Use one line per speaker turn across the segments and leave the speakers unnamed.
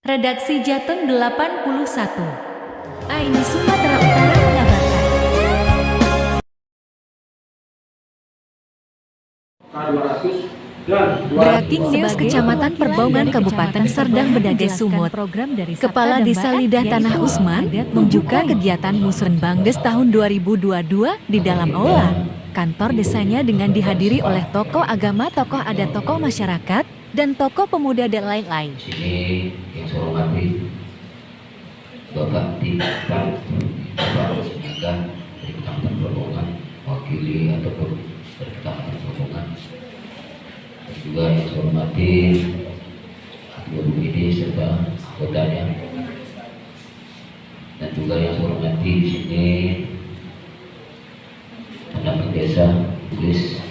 Redaksi Jateng 81. Aini Sumatera Utara mengabarkan. Breaking News Kecamatan Perbaungan Kabupaten Serdang Bedagai Sumut. Kepala Desa Lidah Tanah Usman membuka kegiatan Musun Bangdes tahun 2022 di dalam aula kantor desanya dengan dihadiri oleh tokoh agama, tokoh adat, tokoh masyarakat, dan tokoh pemuda dan lain-lain.
Sini yang saya hormati Bapak Bapak Senyaga dari Kecamatan Perbaungan, wakili ataupun dari Kecamatan Perbaungan, dan juga yang saya hormati Ketua BPD serta anggotanya, dan juga yang saya hormati di sini pendamping desa, tulis,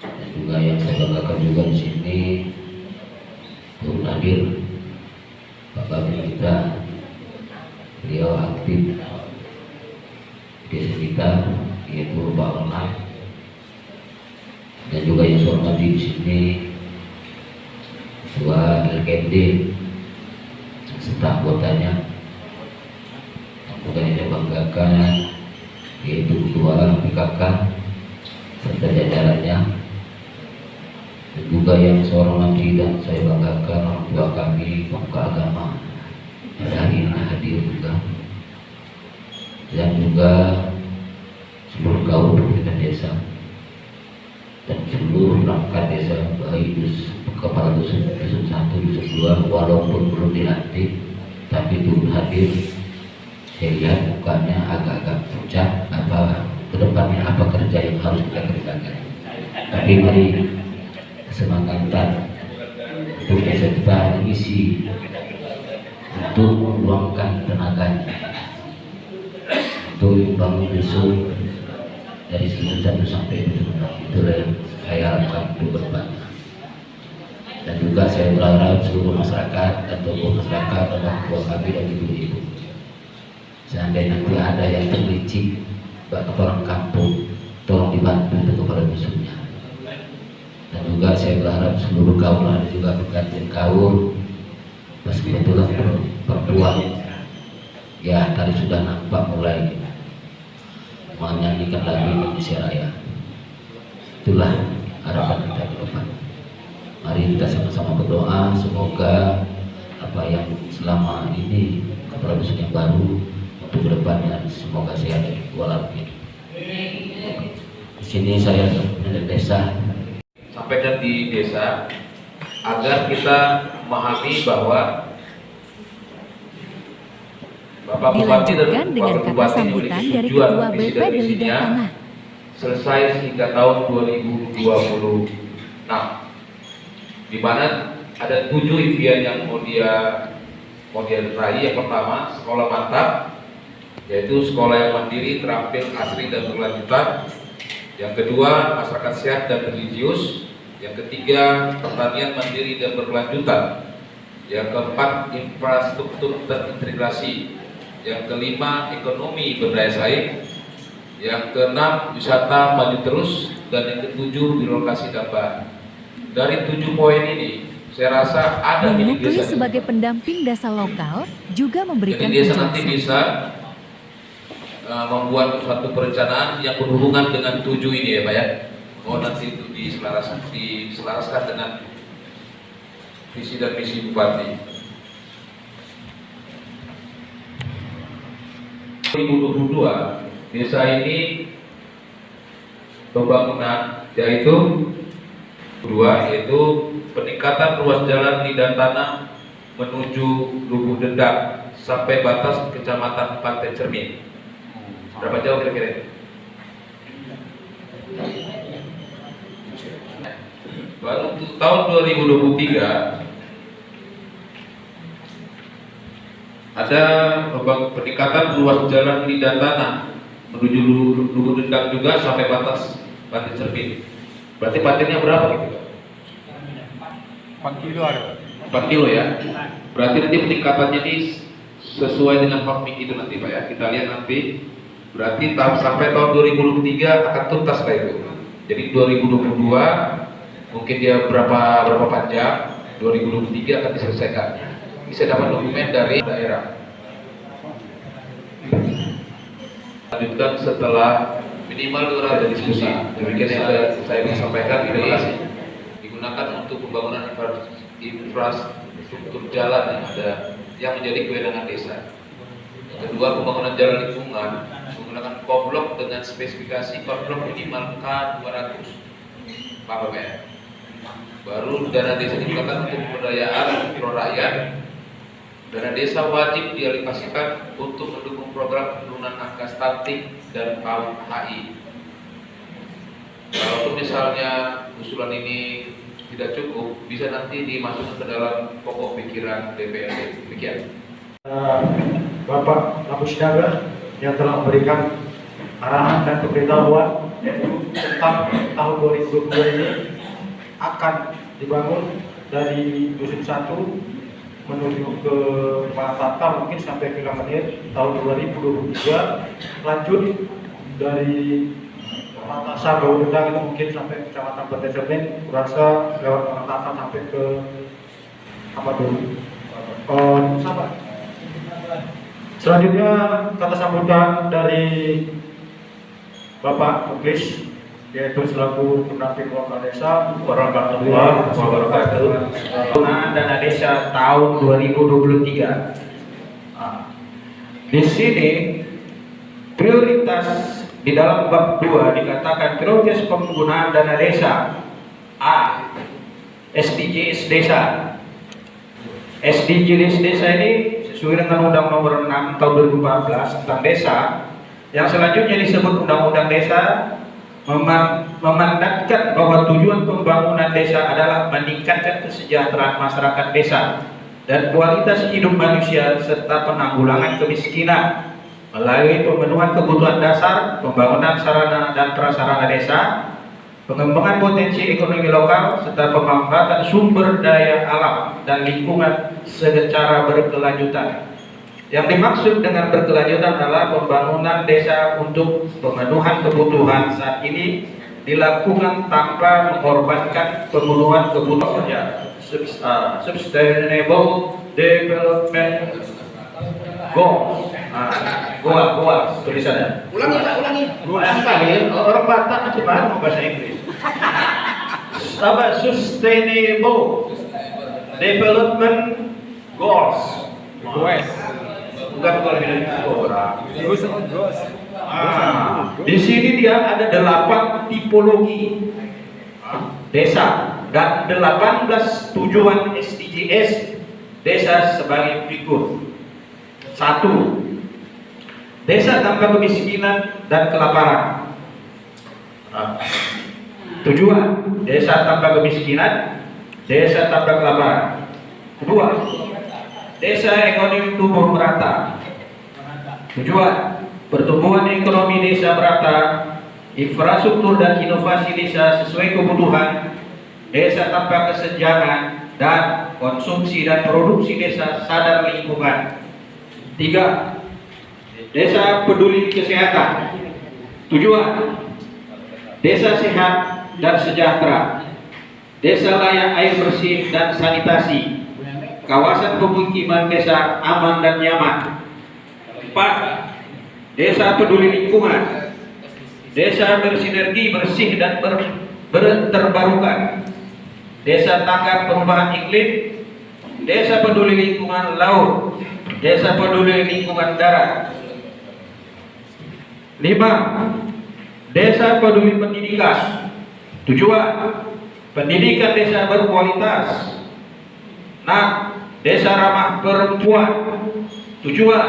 dan juga yang saya banggakan juga di sini turut hadir Bapak kita, beliau aktif di desa kita, yaitu Pak Onai, dan juga yang saya hormati di sini Ketua LKMD serta anggotanya yang saya banggakan, yaitu Ketua PKK serta jajarannya, dan juga yang saya hormati dan saya banggakan orang tua kami, pemuka agama pada hari ini hadir juga, dan juga seluruh kaum pimpinan desa dan seluruh perangkat desa, baik kepala dusun 1, dusun 2, walaupun belum dilantik tapi turut hadir. Saya lihat mukanya agak-agak pucat, apa kedepannya apa kerja yang harus kita kerjakan, tapi mari semangatan untuk kita isi untuk meluangkan tenaganya untuk bangun dusun dari dusun 1 sampai dusun 6. Itulah yang saya harapkan untuk berbanyak. Dan juga saya berharap seluruh masyarakat dan tokoh masyarakat, orang tua kami dan ibu-ibu, seandainya nanti ada yang terlicik orang kampung, tolong dibantu untuk kepada dusunnya. Dan juga saya berharap seluruh kaum ada juga pergantian kaum, pas kebetulan perempuan ya tadi sudah nampak mulai menyanyikan lagu Indonesia Raya. Itulah harapan kita ke depan. Mari kita sama-sama berdoa semoga apa yang selama ini kepala dusun yang baru untuk kedepannya semoga sehat walafiat. Di sini saya dari desa
sampaikan di desa agar kita memahami bahwa Bapak Bupati
Dilanjutkan dengan kata sambutan dari Ketua BP Lidah Tanah.
Selesai hingga tahun 2026, di mana ada 7 impian yang mau dia raih. Yang pertama, sekolah mantap, yaitu sekolah yang mandiri, terampil, asri, dan berkelanjutan. Yang kedua, masyarakat sehat dan religius. Yang ketiga, pertanian mandiri dan berkelanjutan. Yang keempat, infrastruktur terintegrasi. Yang kelima, ekonomi berdaya saing. Yang keenam, wisata maju terus. Dan yang ketujuh, birokrasi tambahan. Dari 7 poin ini, saya rasa ada di
Mengukui
desa
sebagai pendamping desa lokal juga memberikan
jadi desa nanti
penjelasan.
bisa membuat suatu perencanaan yang berhubungan dengan 7 ini ya Pak ya. Oh nanti itu diselaraskan dengan visi dan misi Bupati. 2022 desa ini pembangunan yaitu peningkatan ruas jalan Lidah Tanah menuju Lubuk Dendang sampai batas Kecamatan Pantai Cermin. Berapa jauh kira-kira? Baru untuk tahun 2023 ada peningkatan ruas jalan Lidah Tanah menuju Lubuk Dendang juga sampai batas Pantai Cermin. Berarti panjangnya berapa gitu?
4 kilo ada.
4 kilo ya. Berarti nanti peningkatannya ini sesuai dengan fakmik itu nanti Pak ya. Kita lihat nanti. Berarti sampai tahun 2023 akan tuntas Pak itu. Jadi 2022 mungkin dia berapa panjang, 2023 akan diselesaikan. Bisa dapat dokumen dari daerah. Lanjutkan setelah minimal 200 diskusi. Demikian yang saya ingin sampaikan. Terima kasih. Digunakan untuk pembangunan infrastruktur jalan yang ada yang menjadi kewenangan desa. Yang kedua, pembangunan jalan lingkungan menggunakan koblok dengan spesifikasi koblok minimal K200 PPM. Baru dana desa digunakan untuk pemberdayaan rakyat. Dana desa wajib dialokasikan untuk mendukung program penurunan angka stunting dan kaum HI. Kalau misalnya usulan ini tidak cukup, bisa nanti dimasukkan ke dalam pokok pikiran DPRD. Demikian.
Bapak Kapus Daga yang telah memberikan arahan dan pemberitahuan tentang tahun 2022 ini akan dibangun dari dusun 1 menuju ke Tata mungkin sampai ke Menir tahun 2023, lanjut dari Tata Bau Dendang itu mungkin sampai Kecamatan Berdesemen, kurasa lewat Tata sampai ke apa dulu? Sahabat. Selanjutnya kata sambutan dari Bapak Muklis, yaitu selaku pendamping warga desa.
Warahmatullahi wabarakatuh. Penggunaan dana desa tahun 2023. Di sini prioritas di dalam bab 2 dikatakan prioritas penggunaan dana desa. A. SDGs desa. SDGs desa ini sesuai dengan Undang Nomor 6 Tahun 2014 tentang desa. Yang selanjutnya disebut Undang-Undang Desa memandatkan bahwa tujuan pembangunan desa adalah meningkatkan kesejahteraan masyarakat desa dan kualitas hidup manusia serta penanggulangan kemiskinan melalui pemenuhan kebutuhan dasar, pembangunan sarana dan prasarana desa, pengembangan potensi ekonomi lokal serta pemanfaatan sumber daya alam dan lingkungan secara berkelanjutan. Yang dimaksud dengan berkelanjutan adalah pembangunan desa untuk pemenuhan kebutuhan saat ini dilakukan tanpa mengorbankan pemenuhan kebutuhan sustainable development goals. Goals tulisannya. Ulangi. Orang Batak gimana mau bahasa Inggris? Apa sustainable development goals? Bukan kalau orang. Di sini dia ada 8 tipologi desa dan 18 tujuan SDGs desa sebagai berikut. 1. Desa tanpa kemiskinan dan kelaparan. Tujuan desa tanpa kemiskinan, desa tanpa kelaparan. 2. Desa ekonomi tumbuh merata. Tujuan pertumbuhan ekonomi desa merata, infrastruktur dan inovasi desa sesuai kebutuhan, desa tanpa kesenjangan, dan konsumsi dan produksi desa sadar lingkungan. 3. Desa peduli kesehatan. Tujuan desa sehat dan sejahtera, desa layak air bersih dan sanitasi, kawasan pemukiman desa aman dan nyaman. 4. Desa peduli lingkungan, desa bersinergi bersih dan terbarukan, desa tanggap perubahan iklim, desa peduli lingkungan laut, desa peduli lingkungan darat. 5. Desa peduli pendidikan. Tujuan pendidikan desa berkualitas. 6. Desa ramah perempuan. Tujuan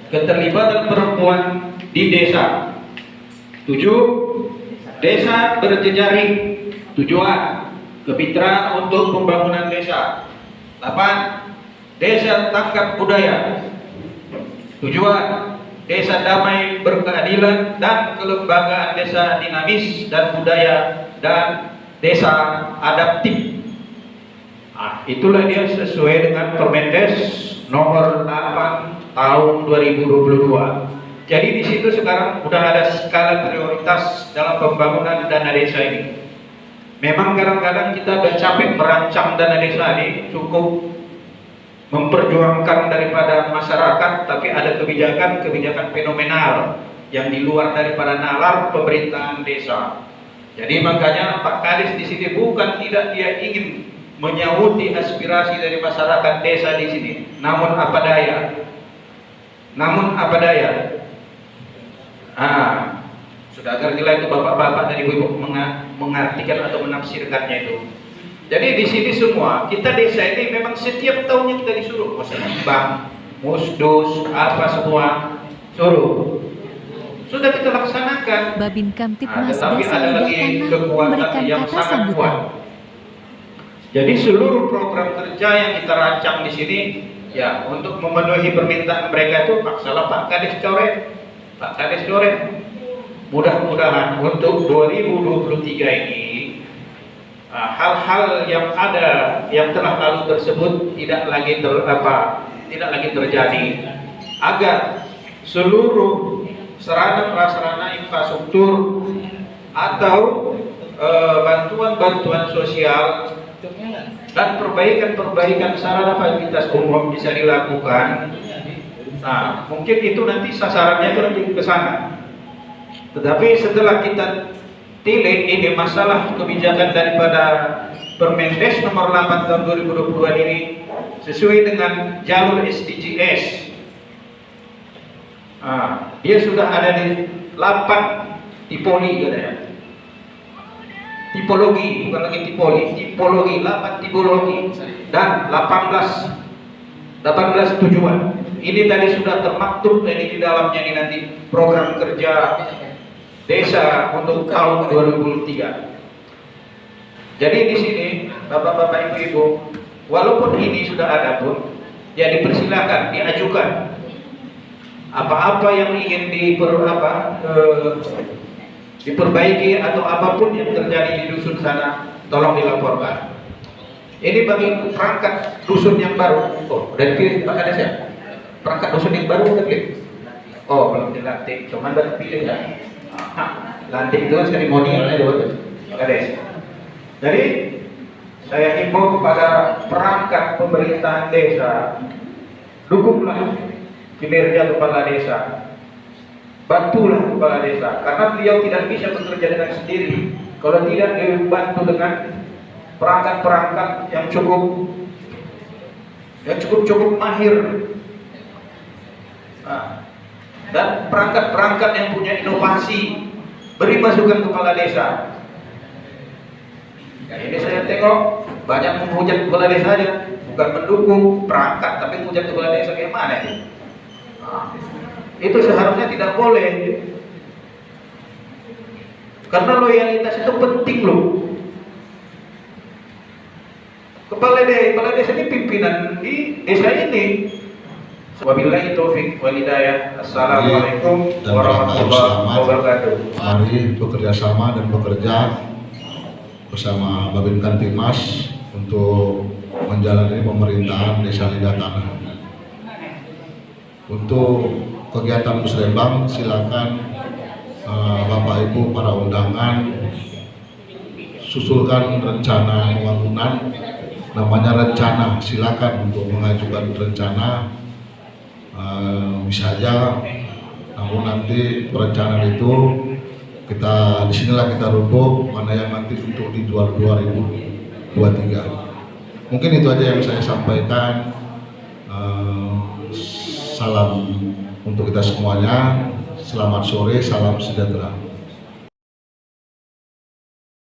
keterlibatan perempuan di desa. 7. Desa berjejaring. Tujuan kemitraan untuk pembangunan desa. 8. Desa tangkap budaya. Tujuan desa damai berkeadilan dan kelembagaan desa dinamis dan budaya dan desa adaptif. Itulah dia sesuai dengan Permenkes nomor 8 tahun 2022. Jadi di situ sekarang sudah ada skala prioritas dalam pembangunan dana desa ini. Memang kadang-kadang kita udah capek merancang dana desa ini, cukup memperjuangkan daripada masyarakat, tapi ada kebijakan-kebijakan fenomenal yang di luar daripada nalar pemerintahan desa. Jadi makanya Pak Kades di sini bukan tidak dia ingin menyauti aspirasi dari masyarakat desa di sini, namun apa daya. Sudah agak jelas itu bapak-bapak dan ibu-ibu mengartikan atau menafsirkannya itu. Jadi di sini semua kita desa ini memang setiap tahunnya kita disuruh musrembang, musdus, apa semua suruh. Sudah kita laksanakan.
Babin Kamtipmas
Tetapi
Desa
ada
Lidah
lagi
Tanah
kekuatan
memberikan
yang
kata
sangat
sambutan.
kuat. Jadi seluruh program kerja yang kita rancang di sini, ya untuk memenuhi permintaan mereka itu paksalah Pak Kades coret. Mudah-mudahan untuk 2023 ini hal-hal yang ada yang telah lalu tersebut tidak lagi terjadi, agar seluruh sarana-prasarana infrastruktur atau bantuan-bantuan sosial dan perbaikan sarana fasilitas umum bisa dilakukan. Nah, mungkin itu nanti sasarannya itu lebih ke sana. Tetapi setelah kita tilik ini masalah kebijakan daripada Permendes nomor 8 tahun 2022 ini sesuai dengan jalur SDGs. Dia sudah ada di 8 tipologi katanya. Tipologi, bukan lagi tipologi 8 tipologi dan 18 tujuan. Ini tadi sudah termaktub di dalamnya ini nanti program kerja desa untuk tahun 2003. Jadi di sini bapak-bapak ibu-ibu, walaupun ini sudah ada pun, ya dipersilakan diajukan apa-apa yang ingin diperbaiki atau apapun yang terjadi di dusun sana, tolong dilaporkan. Ini bagi perangkat dusun yang baru. Oh, udah dipilih Pak Kades ya? Perangkat dusun yang baru udah dipilih? Oh, belum dilantik, cuman baru dipilih ya. Lantik itu kan seremonialnya dulu Pak Kades. Jadi saya himbau kepada perangkat pemerintahan desa, dukunglah kinerja kepala desa, bantulah kepala desa, karena beliau tidak bisa bekerja dengan sendiri kalau tidak dibantu dengan perangkat-perangkat yang cukup mahir, dan perangkat-perangkat yang punya inovasi. Beri masukan kepala desa. Ini saya tengok banyak menghujat kepala desa aja, bukan mendukung perangkat, tapi menghujat kepala desa. Kayak mana itu? Itu seharusnya tidak boleh, karena loyalitas itu penting loh. Kepala desa ini pimpinan di desa ini. Wabillahi taufik wal hidayah. Assalamualaikum warahmatullahi wabarakatuh.
Mari bekerja sama dan bekerja bersama Babin Kamtipmas untuk menjalani pemerintahan Desa Lidah Tanah. Untuk kegiatan musrembang, silakan Bapak Ibu para undangan susulkan rencana pembangunan, namanya rencana. Silakan untuk mengajukan rencana, bisa aja. Namun nanti perencanaan itu disinilah kita rubuk mana yang nanti untuk di 2023. Mungkin itu aja yang saya sampaikan. Salam untuk kita semuanya. Selamat sore, salam sejahtera.